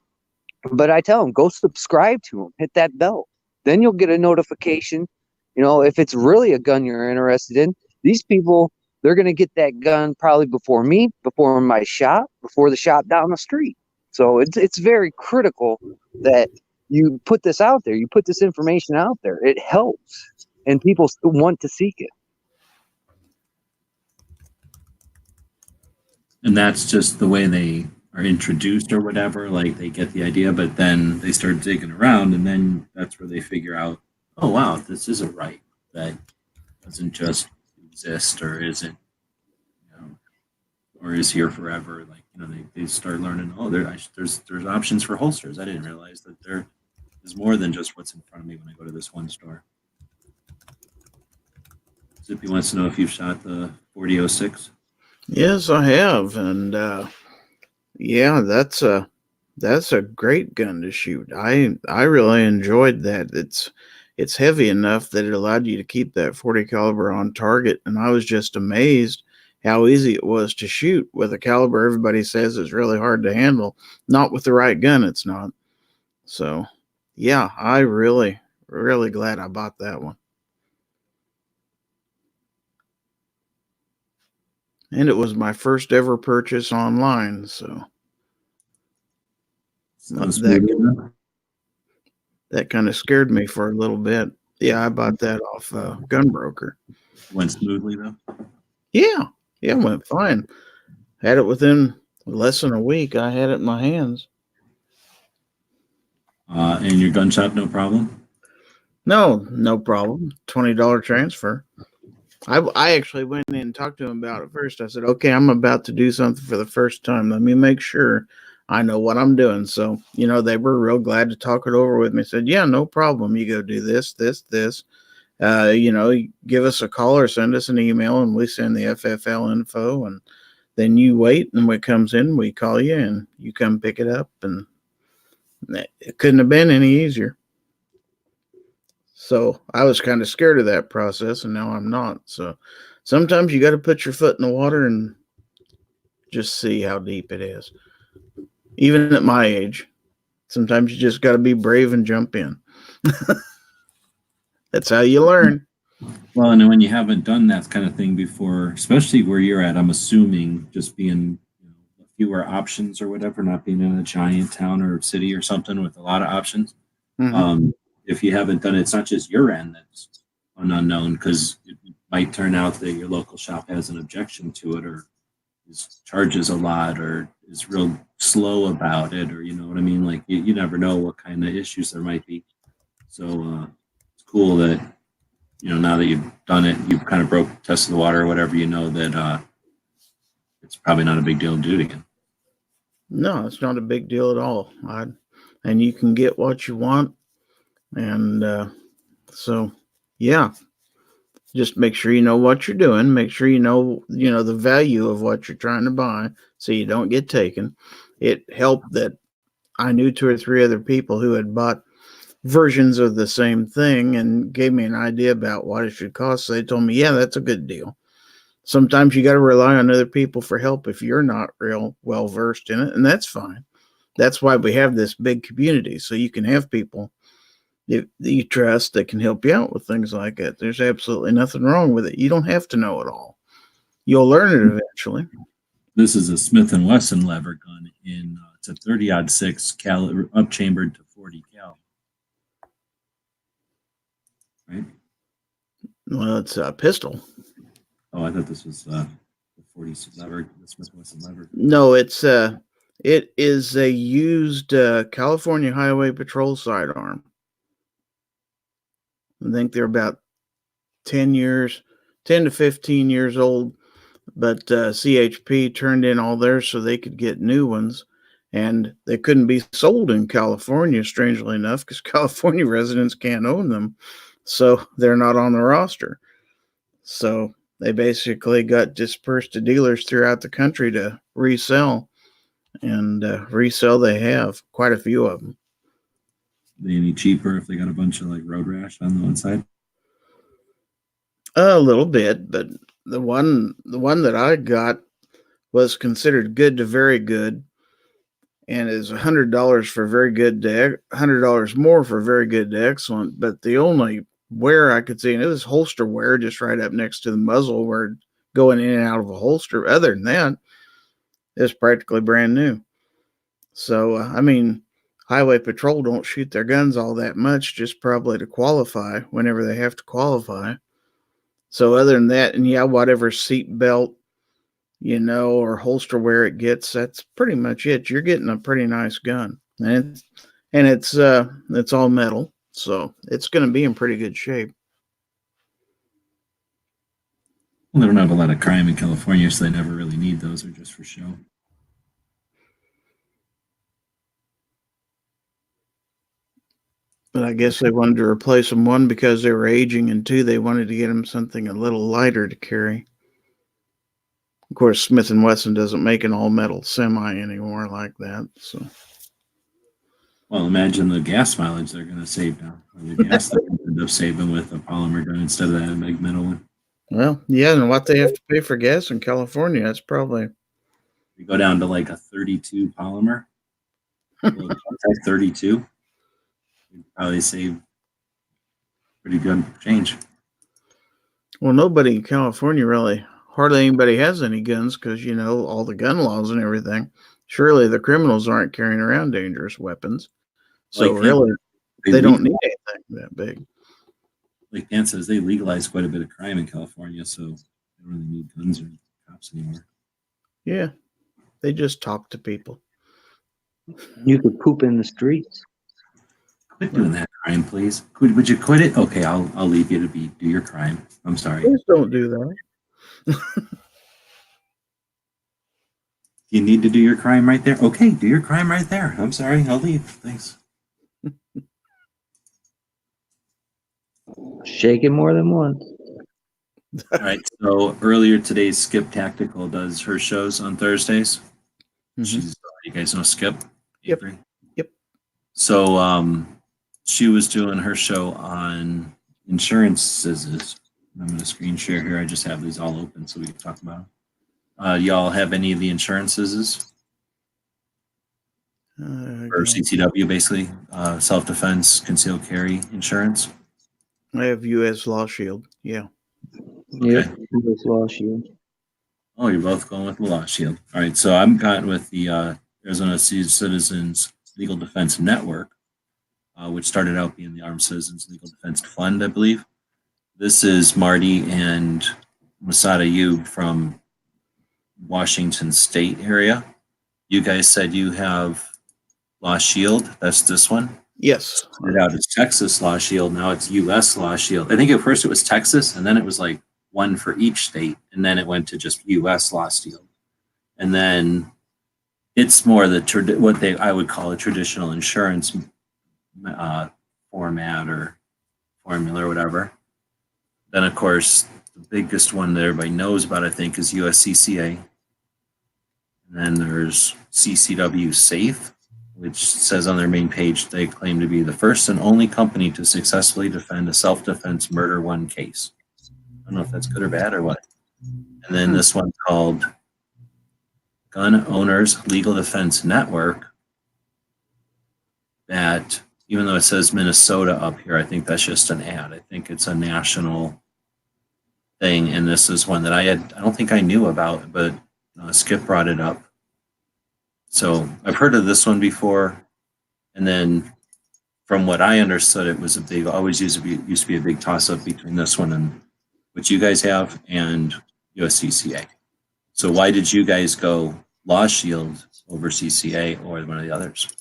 but I tell them, go subscribe to them, hit that bell, then you'll get a notification. If it's really a gun you're interested in, these people, they're going to get that gun probably before me, before my shop, before the shop down the street. So it's very critical that you put this out there. You put this information out there. It helps, and people want to seek it. And that's just the way they are introduced or whatever. Like they get the idea, but then they start digging around, and then that's where they figure out, oh wow, this is a right that doesn't just exist or isn't, or is here forever. Like they start learning. Oh, there's options for holsters. I didn't realize that there is more than just what's in front of me when I go to this one store. Zippy wants to know if you've shot the 4006. Yes, I have, and yeah, that's a great gun to shoot. I really enjoyed that. It's heavy enough that it allowed you to keep that 40 caliber on target, and I was just amazed how easy it was to shoot with a caliber everybody says is really hard to handle. Not with the right gun, it's not. So, yeah, I really glad I bought that one. And it was my first ever purchase online, so that kind of scared me for a little bit. Yeah, I bought that off Gun Broker. Went smoothly though? Yeah, it went fine. Had it within less than a week. I had it in my hands. And your gun shop, no problem? No problem. $20 transfer. I actually went in and talked to him about it first. I said, okay, I'm about to do something for the first time. Let me make sure I know what I'm doing. So, they were real glad to talk it over with me. Said, yeah, no problem. You go do this. Give us a call or send us an email, and we send the FFL info, and then you wait, and when it comes in, we call you, and you come pick it up, and it couldn't have been any easier. So I was kind of scared of that process, and now I'm not. So sometimes you got to put your foot in the water and just see how deep it is. Even at my age, sometimes you just got to be brave and jump in. That's how you learn. Well, and when you haven't done that kind of thing before, especially where you're at, I'm assuming just being fewer options or whatever, not being in a giant town or city or something with a lot of options. Mm-hmm. If you haven't done it, it's not just your end that's an unknown, because it might turn out that your local shop has an objection to it, or charges a lot, or is real slow about it, or you know what I mean? Like you never know what kind of issues there might be. So it's cool that, now that you've done it, you've kind of tested the water or whatever, that it's probably not a big deal to do it again. No, it's not a big deal at all. And you can get what you want. And so, yeah, just make sure you know what you're doing. Make sure you know the value of what you're trying to buy, so you don't get taken. It helped that I knew 2 or 3 other people who had bought versions of the same thing and gave me an idea about what it should cost. So they told me, yeah, that's a good deal. Sometimes you got to rely on other people for help if you're not real well versed in it, and that's fine. That's why we have this big community, so you can have people that you trust that can help you out with things like that. There's absolutely nothing wrong with it. You don't have to know it all. You'll learn it eventually. This is a Smith & Wesson lever gun it's a 30-06 caliber, up chambered to 40 cal. Right? Well, it's a pistol. Oh, I thought this was the 40 lever, the Smith Wesson lever. No, it is a used California Highway Patrol sidearm. I think they're about 10 to 15 years old, but CHP turned in all theirs so they could get new ones, and they couldn't be sold in California, strangely enough, because California residents can't own them, so they're not on the roster. So they basically got dispersed to dealers throughout the country to resell, and resell they have quite a few of them. Are they any cheaper if they got a bunch of like road rash on the one side? A little bit, but the one that I got was considered good to very good, and is $100 for very good to $100 more for very good to excellent. But the only wear I could see, and it was holster wear just right up next to the muzzle, where going in and out of a holster. Other than that, it's practically brand new. So I mean, Highway Patrol don't shoot their guns all that much, just probably to qualify whenever they have to qualify. So other than that, and yeah, whatever seat belt, or holster wear it gets, that's pretty much it. You're getting a pretty nice gun, and it's all metal, so it's going to be in pretty good shape. Well, they don't have a lot of crime in California, so they never really need those. They're just for show. But I guess they wanted to replace them, one, because they were aging, and two, they wanted to get them something a little lighter to carry. Of course, Smith & Wesson doesn't make an all-metal semi anymore like that. So, Well, imagine the gas mileage they're going to save now. Or the gas they're going to end up saving with a polymer gun instead of that big metal one. well, yeah, and what they have to pay for gas in California, that's probably... We go down to like a 32 polymer. 32. You'd probably save pretty good change. Well, nobody in California hardly anybody has any guns because, all the gun laws and everything. Surely the criminals aren't carrying around dangerous weapons. So Like really, they don't need anything that big. Like Dan says, they legalized quite a bit of crime in California, so they don't really need guns or cops anymore. Yeah, they just talk to people. You could poop in the streets. Quit doing that crime, please. Would you quit it? Okay, I'll leave you to do your crime. I'm sorry. Please don't do that. You need to do your crime right there? Okay, do your crime right there. I'm sorry, I'll leave. Thanks. Shake it more than once. All right, so earlier today, Skip Tactical does her shows on Thursdays. Mm-hmm. You guys know Skip? Yep. Avery? Yep. So she was doing her show on insurances. I'm going to screen share here. I just have these all open so we can talk about them. Y'all have any of the insurances? Or CCW, basically, self-defense, concealed carry insurance? I have U.S. Law Shield. Yeah. Yep. U.S. Law Shield. Oh, you're both going with the Law Shield. All right, so I'm going with the Arizona Citizens Legal Defense Network, which started out being the Armed Citizens Legal Defense Fund, I believe. This is Marty and Masada Yub from Washington State area. You guys said you have Law Shield. That's this one. Yes. Started out as Texas Law Shield. Now it's U.S. Law Shield. I think at first it was Texas, and then it was like one for each state, and then it went to just U.S. Law Shield. And then it's more what I would call a traditional insurance format or formula or whatever. Then, of course, the biggest one that everybody knows about, I think, is USCCA. And then there's CCW Safe, which says on their main page they claim to be the first and only company to successfully defend a self-defense murder one case. I don't know if that's good or bad or what. And then this one called Gun Owners Legal Defense Network, that even though it says Minnesota up here, I think that's just an ad. I think it's a national thing. And this is one that I don't think I knew about, but Skip brought it up. So I've heard of this one before. And then from what I understood, it was always used to be a big toss up between this one and which you guys have, and USCCA. So why did you guys go Law Shield over CCA or one of the others?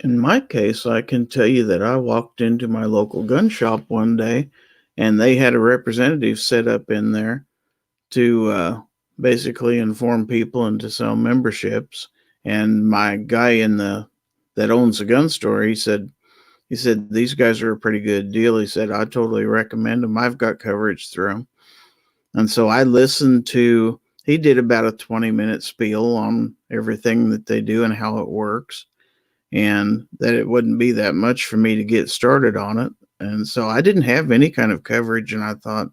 In my case, I can tell you that I walked into my local gun shop one day, and they had a representative set up in there to basically inform people and to sell memberships. And my guy that owns the gun store, he said these guys are a pretty good deal. He said I totally recommend them. I've got coverage through them. And so I listened to. He did about a 20-minute spiel on everything that they do and how it works, and that it wouldn't be that much for me to get started on it. And so I didn't have any kind of coverage, and I thought,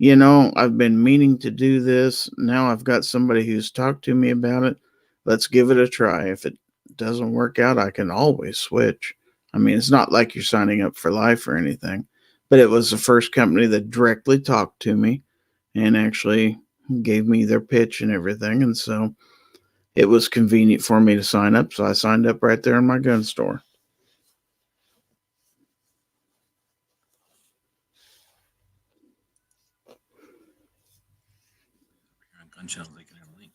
I've been meaning to do this. Now I've got somebody who's talked to me about it. Let's give it a try. If it doesn't work out, I can always switch. I mean, it's not like you're signing up for life or anything, but it was the first company that directly talked to me and actually gave me their pitch and everything. And so it was convenient for me to sign up. So I signed up right there in my gun store. On Gun Show, they can have a link.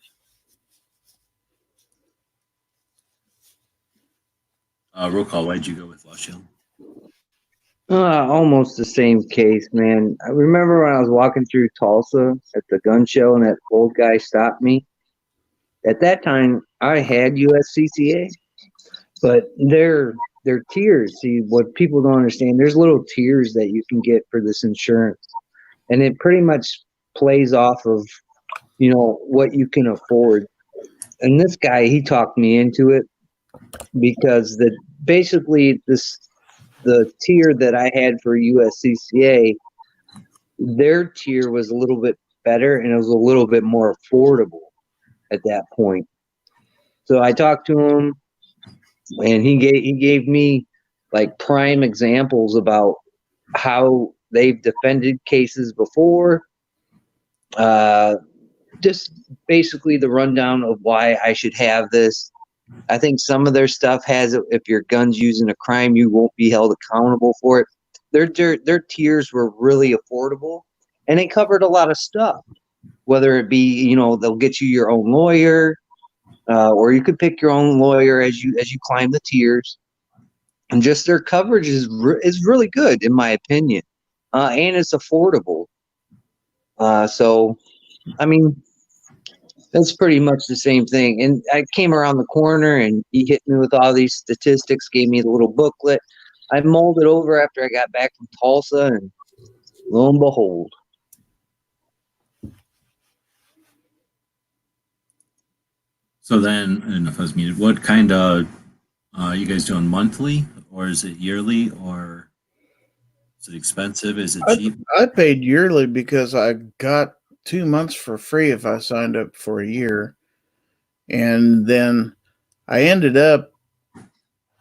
Roll call. Why'd you go with Law Shield? Almost the same case, man. I remember when I was walking through Tulsa at the gun show and that old guy stopped me. At that time, I had USCCA, but their tiers. See, what people don't understand, there's little tiers that you can get for this insurance, and it pretty much plays off of, what you can afford. And this guy, he talked me into it because basically the tier that I had for USCCA, their tier was a little bit better and it was a little bit more affordable at that point. So I talked to him, and he gave me like prime examples about how they've defended cases before. Just basically the rundown of why I should have this. I think some of their stuff has it. If your gun's used in a crime, you won't be held accountable for it. Their tiers were really affordable, and it covered a lot of stuff. Whether it be, they'll get you your own lawyer, or you could pick your own lawyer as you climb the tiers. And just their coverage is really good, in my opinion, and it's affordable. So, I mean, that's pretty much the same thing. And I came around the corner, and he hit me with all these statistics, gave me the little booklet. I mulled it over after I got back from Tulsa, and lo and behold. So then, I don't know if I was muted. What kind of, you guys doing monthly, or is it yearly, or is it expensive? Is it cheap? I paid yearly because I got 2 months for free if I signed up for a year. And then I ended up,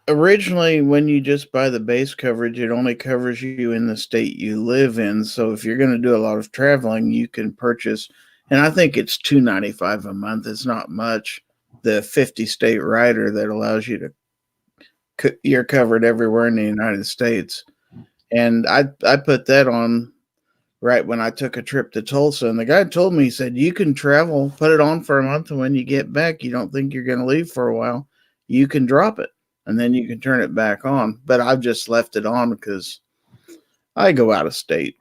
originally, when you just buy the base coverage, it only covers you in the state you live in. So if you're going to do a lot of traveling, you can purchase, and I think it's $295 a month. It's not much. The 50 state rider that allows you you're covered everywhere in the United States. And I put that on right when I took a trip to Tulsa, and the guy told me, he said, you can travel, put it on for a month, and when you get back, you don't think you're going to leave for a while, you can drop it, and then you can turn it back on. But I've just left it on because I go out of state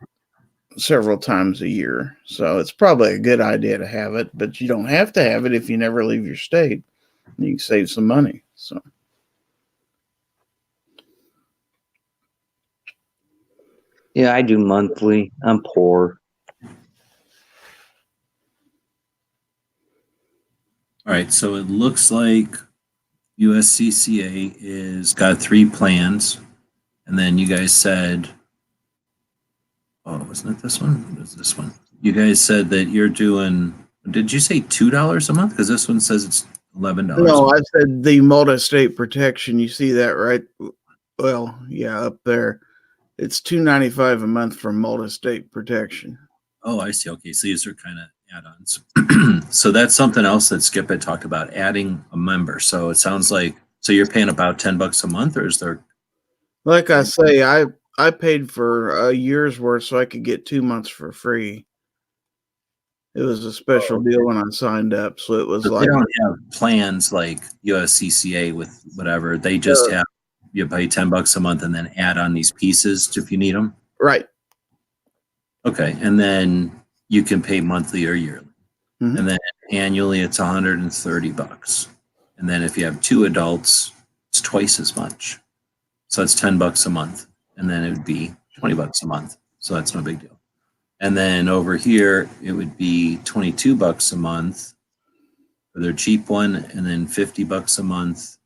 several times a year, so it's probably a good idea to have it, but you don't have to have it if you never leave your state. You can save some money. So Yeah, I do monthly. I'm poor. All right, so it looks like USCCA is got 3 plans, and then you guys said, oh, wasn't it this one? What is this one? You guys said that you're doing, did you say $2 a month? Because this one says it's $11. no, I said the multi-state protection. You see that, right? Well, yeah, up there. It's $295 a month for multi-state protection. Oh, I see. Okay, so these are kind of add-ons. So that's something else that Skip had talked about, adding a member. So it sounds like, so you're paying about $10 a month, or is there? Like I say, I I paid for a year's worth so I could get 2 months for free. It was a special deal when I signed up, so it was But like they don't have plans like USCCA with whatever. They just have you pay $10 a month and then add on these pieces if you need them. right. Okay, and then you can pay monthly or yearly, Mhm. and then annually it's $130. And then if you have 2 adults, it's twice as much. So it's $10 a month, and then it would be $20 a month. So that's no big deal. And then over here, it would be $22 a month for their cheap one, and then $50 a month,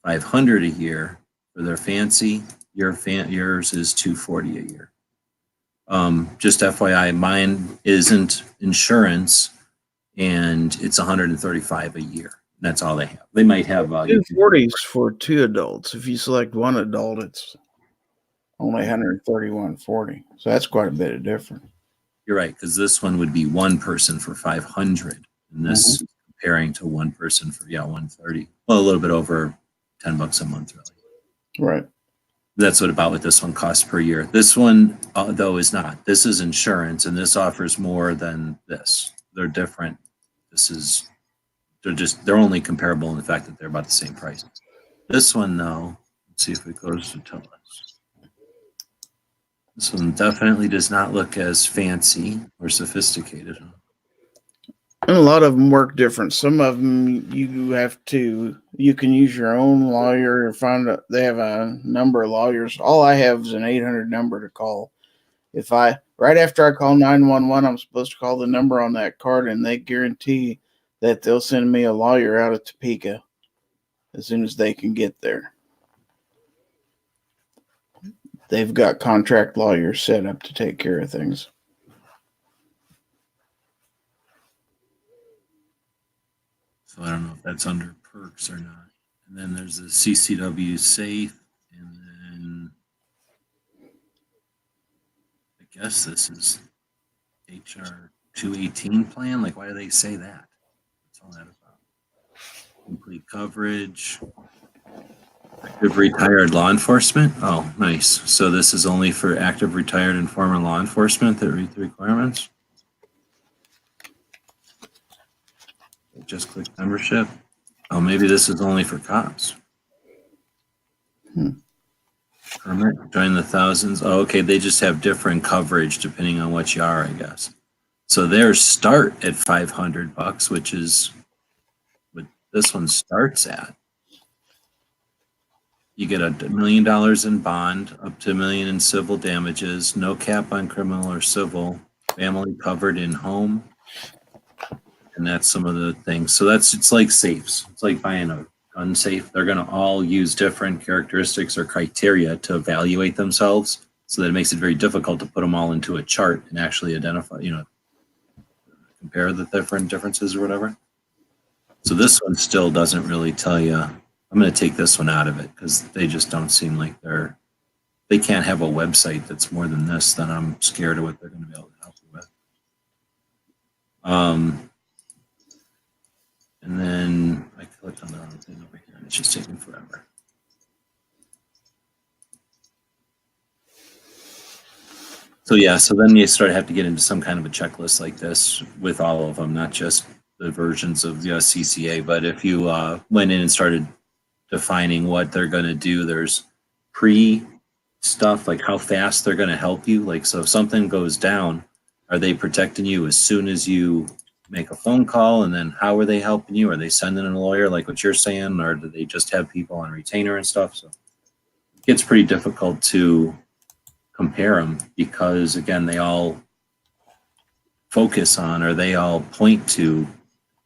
$500 a year for their fancy. Yours is $240 a year. Just FYI, mine isn't insurance, and it's $135 a year. That's all they have. They might have 240s for 2 adults. If you select 1 adult, it's only 131.40. So that's quite a bit of difference. You're right, because this one would be one person for 500, and this comparing to one person for 130. Well, a little bit over $10 a month, really. Right. That's what this one costs per year. This one, though, is not. This is insurance, and this offers more than this. They're different. They're only comparable in the fact that they're about the same price. This one, though, let's see if it goes to tell us. This one definitely does not look as fancy or sophisticated. And a lot of them work different. Some of them you can use your own lawyer or find out they have a number of lawyers. All I have is an 800 number to call. Right after I call 911, I'm supposed to call the number on that card, and they guarantee that they'll send me a lawyer out of Topeka as soon as they can get there. They've got contract lawyers set up to take care of things. So I don't know if that's under perks or not. And then there's the CCW safe, and then I guess this is HR 218 plan. Like, why do they say that? What's all that about? Complete coverage. Active retired law enforcement. Oh, nice. So this is only for active retired and former law enforcement that meet the requirements. Just click membership. Oh, maybe this is only for cops. Permit, join the thousands. Oh, okay. They just have different coverage depending on what you are, I guess. So theirs start at $500, which is what this one starts at. You get $1 million in bond, up to $1 million in civil damages, no cap on criminal or civil, family covered in home. And that's some of the things. So it's like safes. It's like buying a gun safe. They're going to all use different characteristics or criteria to evaluate themselves. So that it makes it very difficult to put them all into a chart and actually identify, compare the differences or whatever. So this one still doesn't really tell you. I'm going to take this one out of it because they just don't seem like they can't have a website that's more than this. Then I'm scared of what they're going to be able to help you with. And then I clicked on the wrong thing over here, and it's just taking forever. So then you have to get into some kind of a checklist like this with all of them, not just the versions of the CCA. But if you went in and started defining what they're going to do, there's stuff like how fast they're going to help you. Like, so if something goes down, are they protecting you as soon as you make a phone call? And then how are they helping you? Are they sending in a lawyer like what you're saying, or do they just have people on retainer and stuff? So it gets pretty difficult to compare them because, again, they all focus on, or they all point to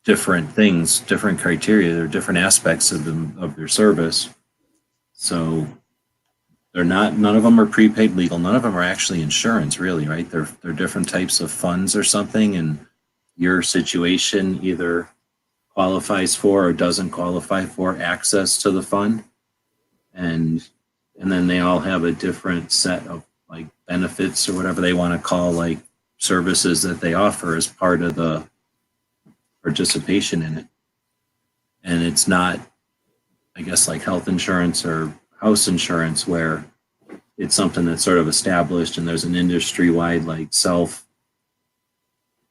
different things, different criteria, or different aspects of their service. So none of them are prepaid legal. None of them are actually insurance, really, right? They're different types of funds or something, and your situation either qualifies for or doesn't qualify for access to the fund. And then they all have a different set of like benefits or whatever they want to call like services that they offer as part of the participation in it. And it's not, I guess, like health insurance or house insurance where it's something that's sort of established and there's an industry-wide like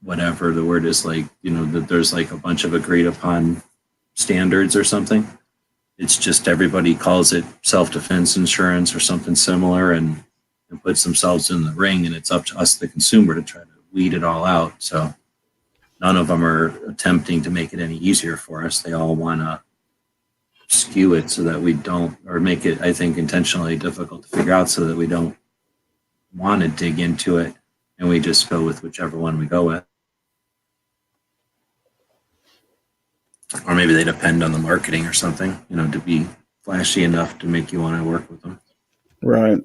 whatever the word is, like, that there's like a bunch of agreed upon standards or something. It's just everybody calls it self-defense insurance or something similar and puts themselves in the ring, and it's up to us, the consumer, to try to weed it all out. So none of them are attempting to make it any easier for us. They all want to skew it so that we don't, or make it, I think, intentionally difficult to figure out so that we don't want to dig into it and we just go with whichever one we go with. Or maybe they depend on the marketing or something, to be flashy enough to make you want to work with them. Right.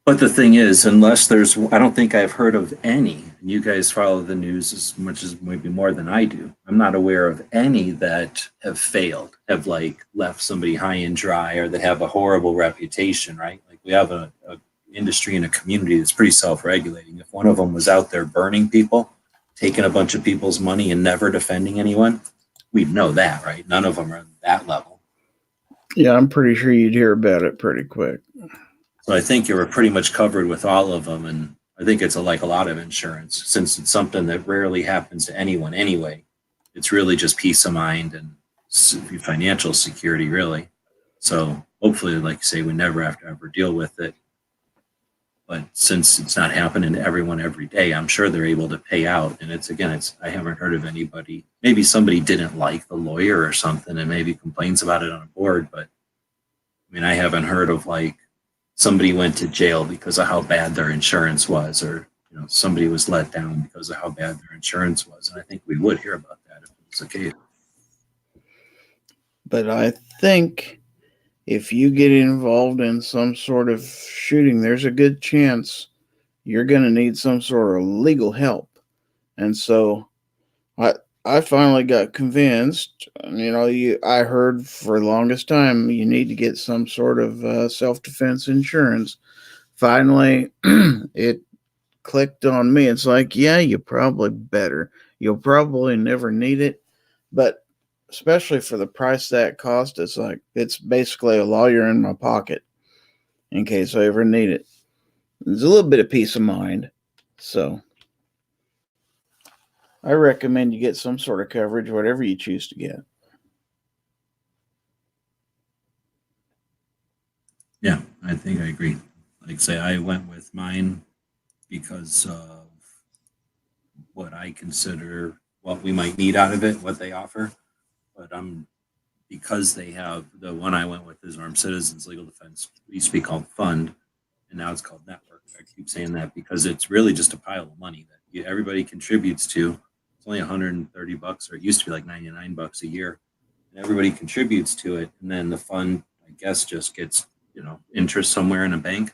But the thing is, unless I don't think I've heard of any, and you guys follow the news as much as maybe more than I do, I'm not aware of any that have failed, have like left somebody high and dry, or that have a horrible reputation, right? Like we have a industry and a community that's pretty self-regulating. If one of them was out there burning people, taking a bunch of people's money and never defending anyone, we'd know that, right? None of them are at that level. Yeah, I'm pretty sure you'd hear about it pretty quick. So I think you were pretty much covered with all of them. And I think it's like a lot of insurance, since it's something that rarely happens to anyone anyway. It's really just peace of mind and financial security, really. So hopefully, like you say, we never have to ever deal with it. But since it's not happening to everyone every day, I'm sure they're able to pay out. And I haven't heard of anybody. Maybe somebody didn't like the lawyer or something and maybe complains about it on a board. But I mean, I haven't heard of like somebody went to jail because of how bad their insurance was, or somebody was let down because of how bad their insurance was. And I think we would hear about that if it was the case. But I think if you get involved in some sort of shooting, there's a good chance you're going to need some sort of legal help. And so I finally got convinced, I heard for the longest time, you need to get some sort of self-defense insurance. Finally, it clicked on me. It's like, yeah, you probably better. You'll probably never need it, but especially for the price that cost, it's basically a lawyer in my pocket in case I ever need it. There's a little bit of peace of mind. So I recommend you get some sort of coverage, whatever you choose to get. Yeah, I think I agree. Like say, I went with mine because of what I consider what we might need out of it, what they offer. But because they have, the one I went with is Armed Citizens Legal Defense. It used to be called Fund, and now it's called Network. I keep saying that because it's really just a pile of money that everybody contributes to. It's only $130, or it used to be like $99 a year, and everybody contributes to it. And then the fund, I guess, just gets interest somewhere in a bank,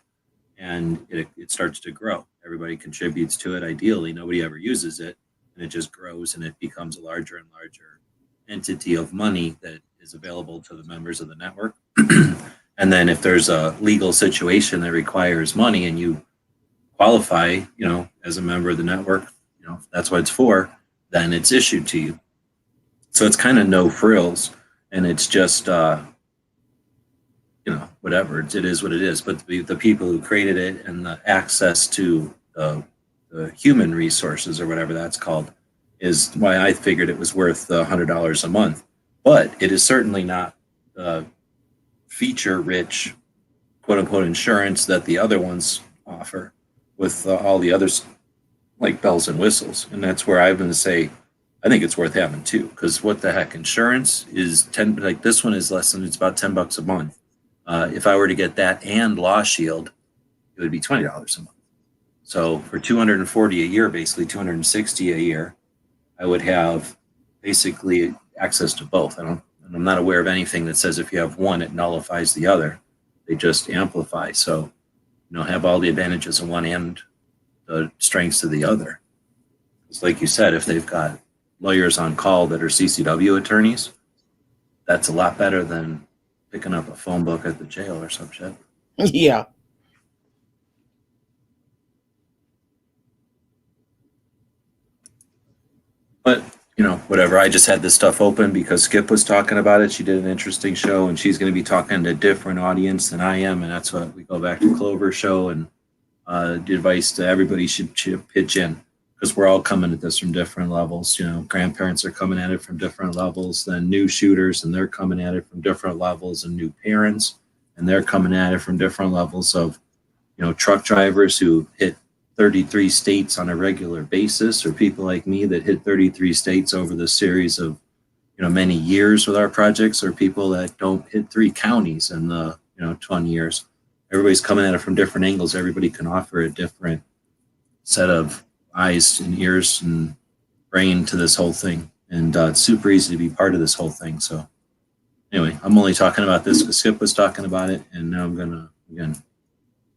and it starts to grow. Everybody contributes to it. Ideally, nobody ever uses it, and it just grows, and it becomes a larger and larger entity of money that is available to the members of the network. And then if there's a legal situation that requires money and you qualify, as a member of the network, if that's what it's for, then it's issued to you. So it's kind of no frills, and it's just, whatever, it is what it is. But the people who created it and the access to the human resources, or whatever that's called, is why I figured it was worth $100 a month. But it is certainly not feature-rich, quote-unquote, insurance that the other ones offer with all the others, like bells and whistles. And that's where I'm going to say, I think it's worth having too, because what the heck, insurance is this one is less than, it's about $10 a month. If I were to get that and Law Shield, it would be $20 a month. So for $240 a year, basically $260 a year, I would have basically access to both. I'm not aware of anything that says if you have one, it nullifies the other. They just amplify. So, have all the advantages of one and the strengths of the other. It's like you said, if they've got lawyers on call that are CCW attorneys, that's a lot better than picking up a phone book at the jail or some shit. Yeah. But, you know, whatever. I just had this stuff open because Skip was talking about it. She did an interesting show, and she's going to be talking to a different audience than I am, and that's what we go back to Clover show and the advice to everybody should pitch in, because we're all coming at this from different levels. You know, grandparents are coming at it from different levels than new shooters, and they're coming at it from different levels, and new parents, and they're coming at it from different levels of, you know, truck drivers who hit 33 states on a regular basis, or people like me that hit 33 states over the series of, you know, many years with our projects, or people that don't hit 3 counties in the, you know, 20 years. Everybody's coming at it from different angles. Everybody can offer a different set of eyes and ears and brain to this whole thing. And it's super easy to be part of this whole thing. So anyway, I'm only talking about this because Skip was talking about it. And now I'm going to, again,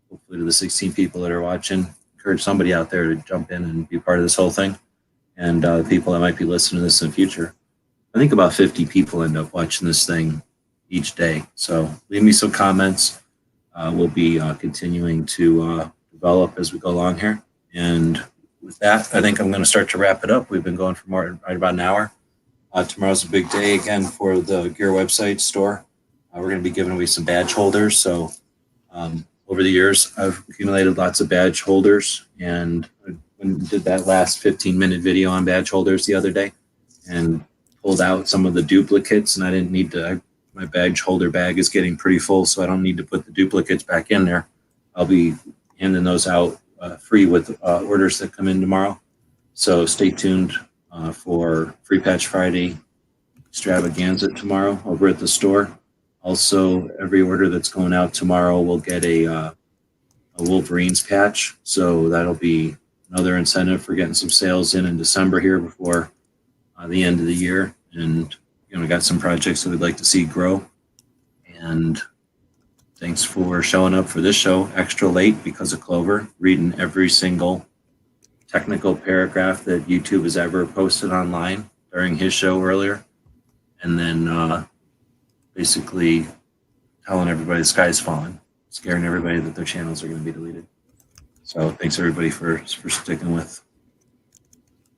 hopefully to the 16 people that are watching, encourage somebody out there to jump in and be part of this whole thing. And the people that might be listening to this in the future. I think about 50 people end up watching this thing each day. So leave me some comments. We'll be continuing to develop as we go along here. And with that, I think I'm going to start to wrap it up. We've been going for right about an hour. Tomorrow's a big day again for the Gear website store. We're going to be giving away some badge holders. So over the years, I've accumulated lots of badge holders, and I did that last 15-minute video on badge holders the other day and pulled out some of the duplicates, and I didn't need to. My badge holder bag is getting pretty full, so I don't need to put the duplicates back in there. I'll be handing those out free with orders that come in tomorrow. So stay tuned for Free Patch Friday extravaganza tomorrow over at the store. Also, every order that's going out tomorrow will get a Wolverines patch. So that'll be another incentive for getting some sales in December here before the end of the year. And you know, we got some projects that we'd like to see grow. And thanks for showing up for this show extra late because of Clover, reading every single technical paragraph that YouTube has ever posted online during his show earlier. And then basically telling everybody the sky's falling, scaring everybody that their channels are going to be deleted. So thanks everybody for sticking with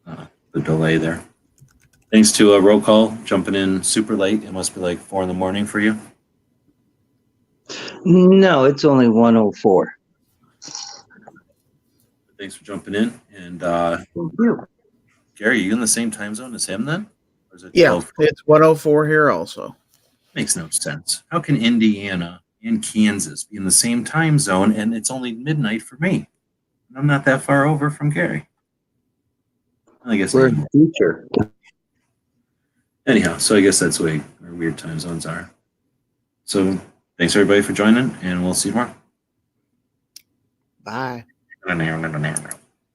the delay there. Thanks to a roll call jumping in super late. It must be like 4 in the morning for you. No, it's only 1:04. Thanks for jumping in. And Thank you. Gary, you in the same time zone as him then? Or is it Yeah, 12? it's 104 here also. Makes no sense. How can Indiana and Kansas be in the same time zone and it's only midnight for me? And I'm not that far over from Gary. I guess We're in the future. anyhow, so I guess that's the way our weird time zones are. So thanks everybody for joining, and we'll see you tomorrow. Bye.